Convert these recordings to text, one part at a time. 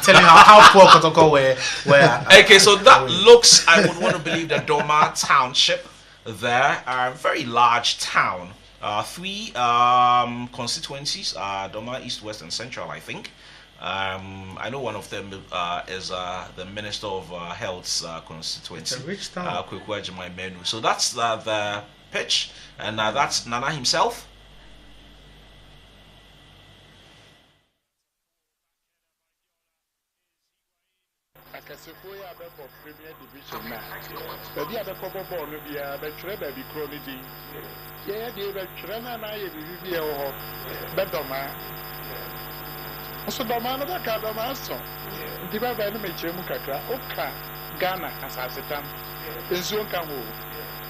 telling you how poor Kotoko were. Okay, so that looks, I would want to believe, the Doma Township there, a very large town. Three constituencies, Doma, East, West, and Central, I think. I know one of them is the Minister of Health's constituency. It's a rich town. So that's the pitch, and that's Nana himself. Premier Division now. But the other couple ball will be a betrayal be chronic. Yeah, the Trena and I will be a bedoma. So the man of the Cadamaso. The Babana Mechemukaka, Oka, Ghana, as I said, is Zunkamu.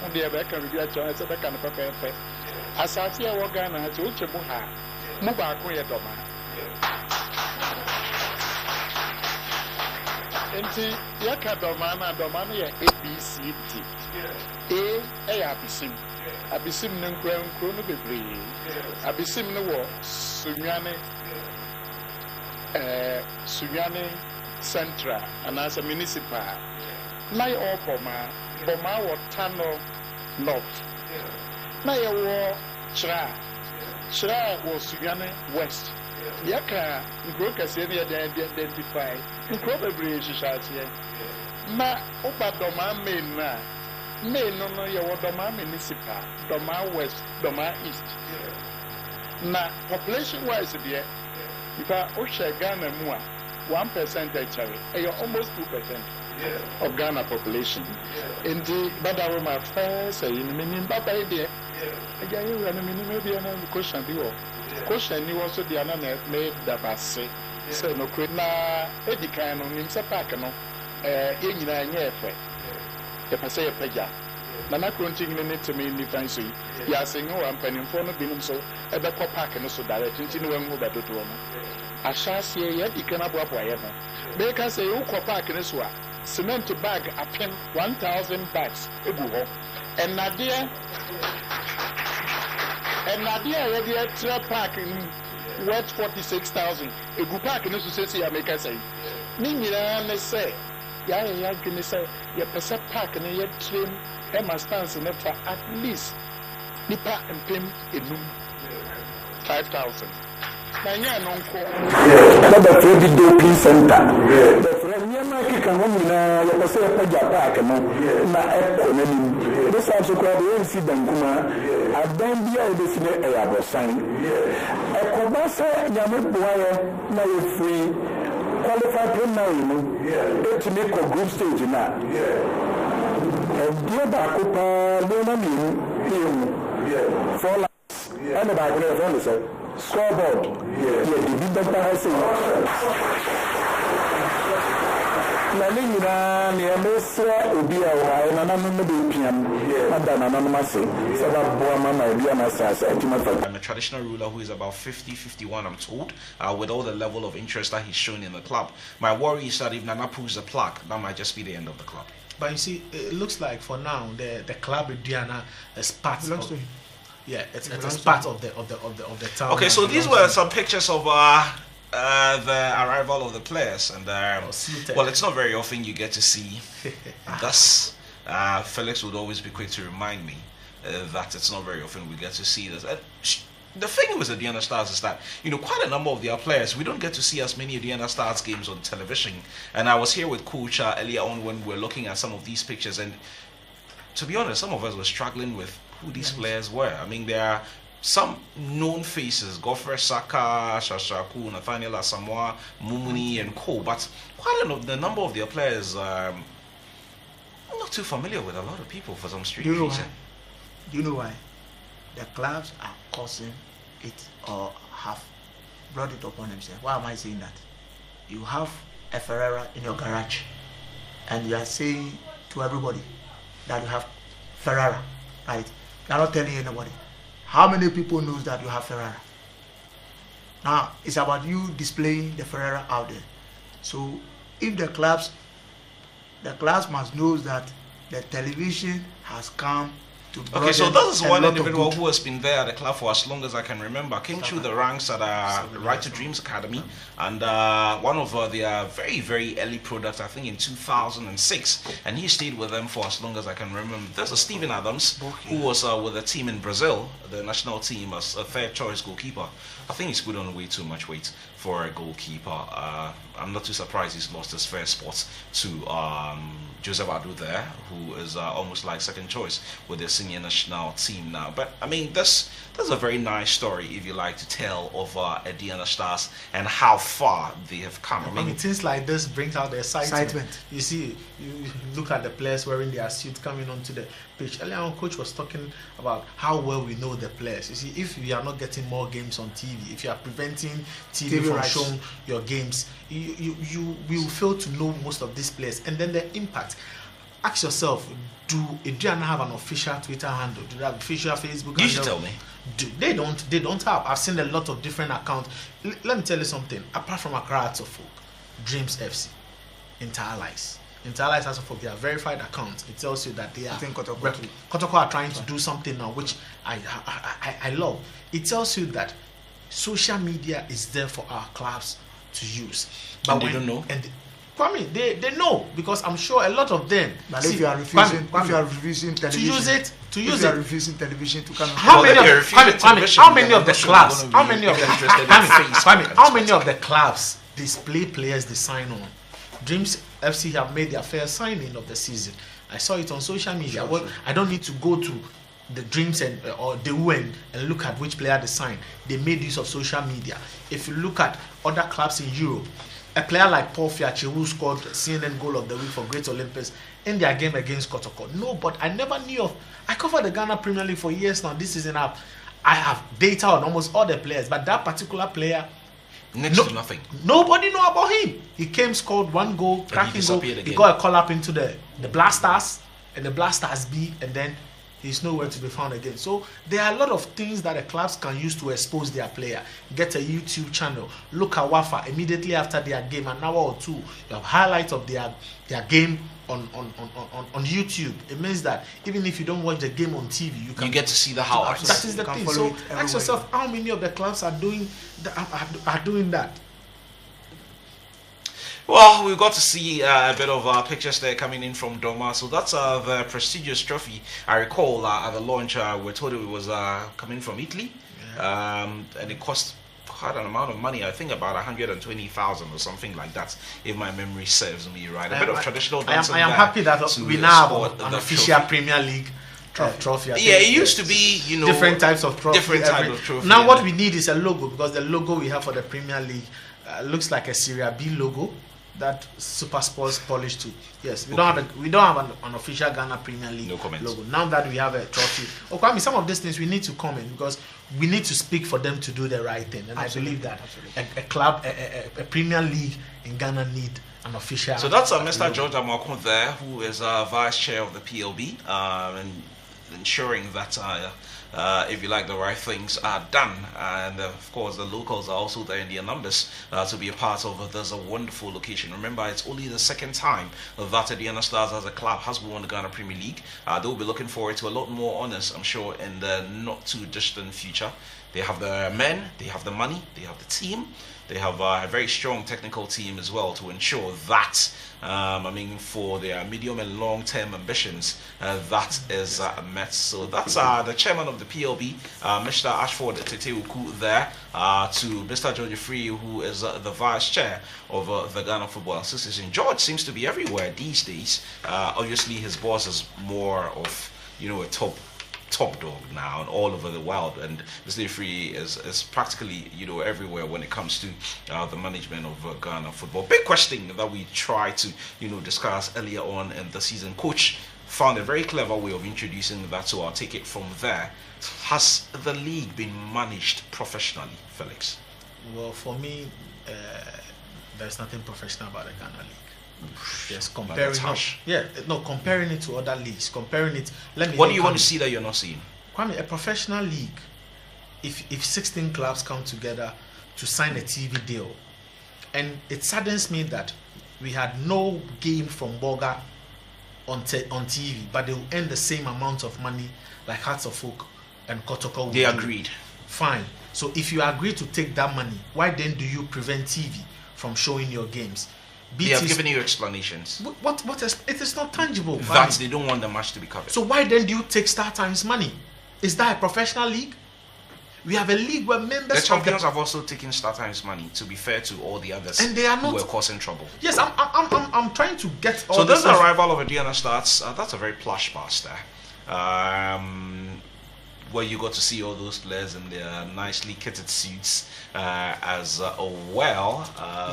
And the American will be a choice of the kind of paper. As I see our Ghana to Uchemuha, Mubaku Doma. Enti yaka domana ya ABCD. A abisim no nkro no bebre. Abisim no wo Sunyane Central and as a municipal. Na ye opoma wo Tano North. Na ye wo Chra wo Sunyane West. Yaka nkro kase ne identify nkro bebre hihyatie na oba doma main no ye wo doma municipal doma west doma east na population wise there if I share Ghana mu a 1% actually almost 2% of Ghana population in the badawo ma first in meaning baba there again you run meaning be an question be question ni also the anana made that base so no kwena edikan no nim se park no ye nyina nya efe e pese ye pagya na na kronting ne temi ni fan so ya senyo wa mpanimfo no binom so e be ko park no so direct nti no wangu bedodo no ashase ye edikan aboabo aye no be ka say you ko park no so a cement bag apem 1000 bags ebu ho and Nadia already at trail park in worth 46,000. A good park in the society, I make us say. Nina, say, ya can say, your percent park and a trim, Emma stands in for at least Nipa and Pim in 5,000. Nanya non the Freddy Doping Center. The Premier can woman, let us say, a park, and this also called the incident. I don't be able to see a sign. A Kobasa Yamubuaya, now free, qualified now, to make a group stage now. And dear Bakupa, Luna, for lights, and about the scoreboard. The doctor has said. Nalina, near Mesa, Ubia, and I'm a traditional ruler who is about 50-51, I'm told, with all the level of interest that he's shown in the club. My worry is that if Nana pulls the plug, that might just be the end of the club. But you see, it looks like for now the club with Diana is part of it. Yeah, it's part of the town. Okay, so these were some pictures of the arrival of the players, and well, it's not very often you get to see. Thus, Felix would always be quick to remind me that it's not very often we get to see this. The thing with the Aduana Stars is that, quite a number of their players, we don't get to see as many Aduana Stars games on television. And I was here with Coach earlier on when we were looking at some of these pictures, and to be honest, some of us were struggling with who these players were. I mean, there are some known faces, Godfrey Saka, Shashaku, Nathaniel Asamoah, Mumuni, and co. But quite the number of their players, I'm not too familiar with a lot of people for some strange reason. Do you know why? The clubs are causing it or have brought it upon themselves. Why am I saying that? You have a Ferrara in your garage, and you are saying to everybody that you have Ferrara, right? You're not telling anybody. How many people knows that you have Ferrara? Now, it's about you displaying the Ferrara out there. So, if the clubs must know that the television has come Okay, so this is one individual who has been there at the club for as long as I can remember. Came through the ranks at Right to Dreams Academy, and one of their very, very early products, I think in 2006, and he stayed with them for as long as I can remember. There's a Stephen Adams, who was with a team in Brazil, the national team, as a third choice goalkeeper. I think he's put on way too much weight for a goalkeeper. I'm not too surprised he's lost his first spot to Joseph Adu there, who is almost like second choice with the senior national team now. But I mean, that's a very nice story, if you like, to tell of Aduana Stars and how far they have come. I mean, things like this brings out the excitement. You see, you look at the players wearing their suits coming onto the pitch. Earlier on, coach was talking about how well we know the players. You see, if we are not getting more games on TV, if you are preventing TV from showing your games, you will fail to know most of these players, and then the impact. Ask yourself, do Aduana have an official Twitter handle? Do they have official Facebook handle? You should tell me. They don't have. I've seen a lot of different accounts. Let me tell you something. Apart from Accra Folk, Dreams FC, Interallies has a verified account. It tells you that they are. Kotoko are trying to do something now, which I love. It tells you that social media is there for our clubs to use. But they don't know. Kwame, they know, because I'm sure a lot of them. But if you are refusing, television to use it, you are refusing television to come. How many of the clubs display players they sign on? Dreams FC have made their first signing of the season. I saw it on social media. Sure. I don't need to go to the Dreams or the UN and look at which player they signed. They made use of social media. If you look at other clubs in Europe, a player like Paul Fiachi, who scored CNN Goal of the Week for Great Olympics in their game against Kotoko. No, but I never knew of. I covered the Ghana Premier League for years now. This season I have data on almost all the players, but that particular player, nothing. Nobody know about him. He came, scored one goal, cracking goal. He got a call up into the Blasters and the Blasters B, and then he's nowhere to be found again. So there are a lot of things that the clubs can use to expose their player. Get a YouTube channel, look at Wafa immediately after their game, an hour or two, you have highlights of their game on YouTube. It means that even if you don't watch the game on TV, you get to see the highlights. That is the thing. So ask yourself, how many of the clubs are doing that? Well, we got to see a bit of pictures there coming in from Doma. So that's the prestigious trophy. I recall at the launch, we told it was coming from Italy, and it cost quite an amount of money. I think about 120,000 or something like that, if my memory serves me right. A bit of traditional dancing. I am happy that we now have an official Premier League trophy. Yeah, it used to be, different types of trophy. Trophy. Now what we need is a logo, because the logo we have for the Premier League looks like a Serie B logo. That Super Sports polished too. Yes, we don't have an official Ghana Premier League logo. Now that we have a trophy, Kwame, some of these things we need to comment, because we need to speak for them to do the right thing. And absolutely. I believe that a club, a Premier League in Ghana need an official. So that's Mr. George Amakun there, who is vice chair of the PLB, and ensuring that if you like, the right things are done, and of course the locals are also there in their numbers to be a part of this wonderful location. Remember, it's only the second time that Aduana Stars as a club has won the Ghana Premier League. They will be looking forward to a lot more honours, I'm sure, in the not too distant future. They have the men, they have the money, they have the team, they have a very strong technical team as well to ensure that, for their medium and long-term ambitions, that is met. So that's the chairman of the PLB, Mr. Ashford Teteuku there, to Mr. George Free, who is the vice chair of the Ghana Football Association. George seems to be everywhere these days. Obviously, his boss is more of, a top dog now and all over the world, and Mr. Free is practically everywhere when it comes to the management of Ghana football. Big question that we tried to discuss earlier on in the season. Coach found a very clever way of introducing that, so I'll take it from there. Has the league been managed professionally, Felix? Well, for me, there's nothing professional about the Ghana league. Yes, comparing it to other leagues. What do you want to see that you're not seeing? Kwame, a professional league, if 16 clubs come together to sign a TV deal, and it saddens me that we had no game from Boga on TV, but they will earn the same amount of money like Hearts of Oak and Kotoko. They agreed. Fine. So if you agree to take that money, why then do you prevent TV from showing your games? They have given you explanations. What is, it is not tangible. That they don't want the match to be covered. So why then do you take Star Times money? Is that a professional league? We have a league where members the champions have also taken Star Times money, to be fair to all the others, and they are not who were causing trouble. Yes, I'm trying to get all. So then the arrival of Aduana starts. That's a very plush pass there. Where you got to see all those players in their nicely kitted suits, as well.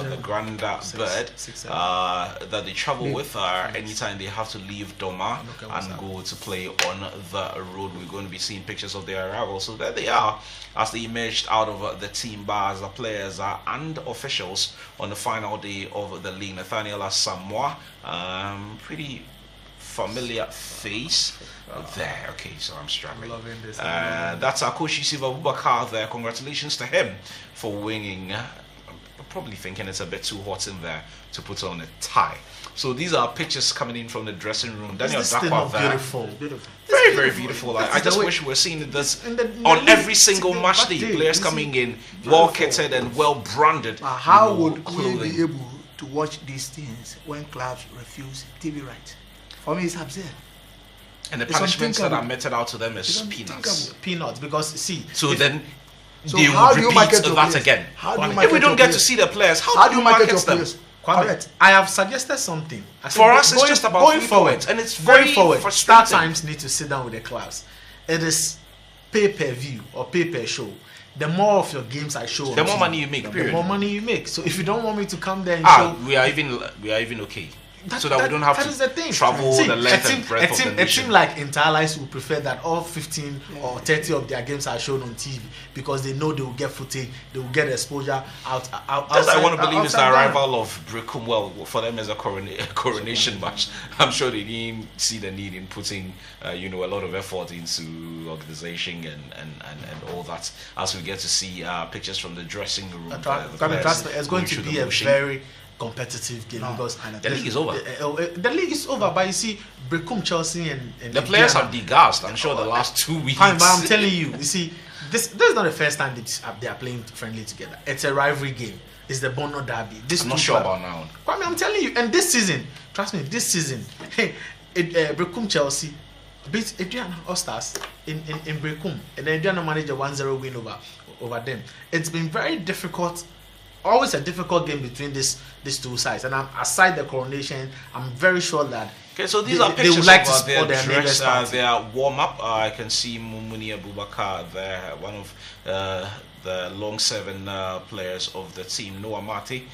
The grand bird that they travel with anytime they have to leave Doma and go to play on the road. We're going to be seeing pictures of their arrival. So there they are as they emerged out of the team bars, the players and officials on the final day of the league. Nathaniel Asamoah, pretty familiar face there. Okay, so I'm struggling. Loving this. That's our coach Yusuf Abubakar there. Congratulations to him for winning. I'm probably thinking it's a bit too hot in there to put on a tie. So these are pictures coming in from the dressing room. Daniel Dakwa there. Beautiful. Very, very beautiful. I just wish we were seeing this on every single match day. Players coming in well kitted and well branded. How would we be able to watch these things when clubs refuse TV rights? For me, it's absurd. And the punishments that are meted out to them is peanuts. Peanuts, because see. So then they will repeat that again. If we don't get to see the players, how do you market them? Correct. I have suggested something. For us, it's just about going forward, and it's very frustrating. Star Times need to sit down with the clubs. It is pay-per-view or pay-per-show. The more of your games I show, the more money you make. The more money you make. So if you don't want me to come there and show, we are even okay. So that we don't have to travel the length and breadth of the nation. A team like Interlice will prefer that all 15 or 30 of their games are shown on TV because they know they will get footage, they will get exposure out. That's I want to believe is the arrival of Brecum. Well, for them as a coronation match, I'm sure they didn't see the need in putting a lot of effort into organization and all that. As we get to see pictures from the dressing room, it's going to be a very competitive game because the league is over. The league is over, but you see, Brecum, Chelsea, and the players have degassed. I'm sure the last 2 weeks. Fine, but I'm telling you, see, this is not the first time they are playing friendly together. It's a rivalry game. It's the Bono Derby. I'm not sure about now. Kwame, I'm telling you, and this season, trust me, hey, Brecum Chelsea beat Aduana All-Stars in Brecum, and then Aduana managed a 1-0 win over them. It's been very difficult. Always a difficult game between these two sides, and aside the coronation, I'm very sure that so these are pictures they would like of to their dress, their warm up. I can see Mumuni Abubakar there, one of the long-serving players of the team. Noah Mati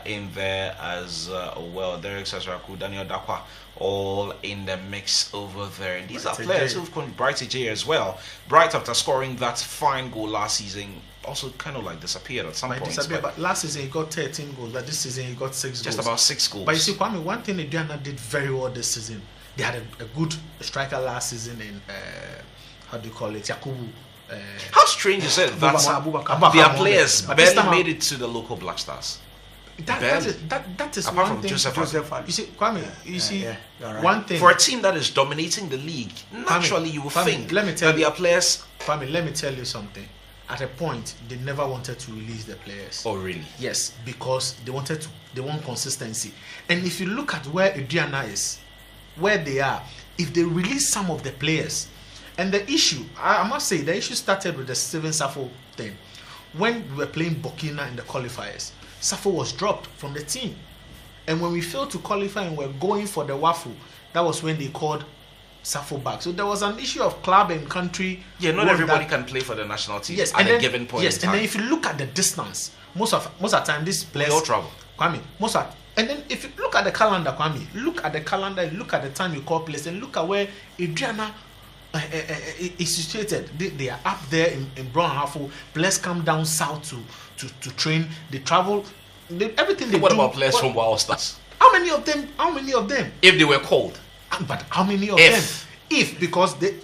in there as well. Derek Sasraku, Daniel Dakwa, all in the mix over there. And these are players who've come. Bright J as well. Bright, after scoring that fine goal last season, also kind of like disappeared at some point. But last season he got 13 goals, but this season he got 6 goals. Just about 6 goals. But you see, Kwame, one thing Aduana did very well this season. They had a good striker last season in how do you call it, Yakubu. How strange is it that their players barely made it to the local Black Stars? That is apart one from thing. Joseph. You see, Kwame, right. One thing for a team that is dominating the league, naturally you will think that their players. Kwame, let me tell you something. At a point, they never wanted to release the players. Oh, really? Yes, because they want consistency. And if you look at where Aduana is, where they are, if they release some of the players, and the issue, I must say, the issue started with the Steven Safo thing. When we were playing Burkina in the qualifiers, Safo was dropped from the team. And when we failed to qualify and were going for the waffle, that was when they called Safo back. So there was an issue of club and country. Yeah, not everybody can play for the national team at a given point. Yes, and then if you look at the distance, most of the time these players all travel. Kwame, and then if you look at the calendar, Kwame, look at the time you call players, and look at where Aduana is situated. They are up there in Brown Hafo. Players come down south to train. They travel. Everything they do. What about players from Wild Stars? How many of them? If they were called. But how many of them? If because they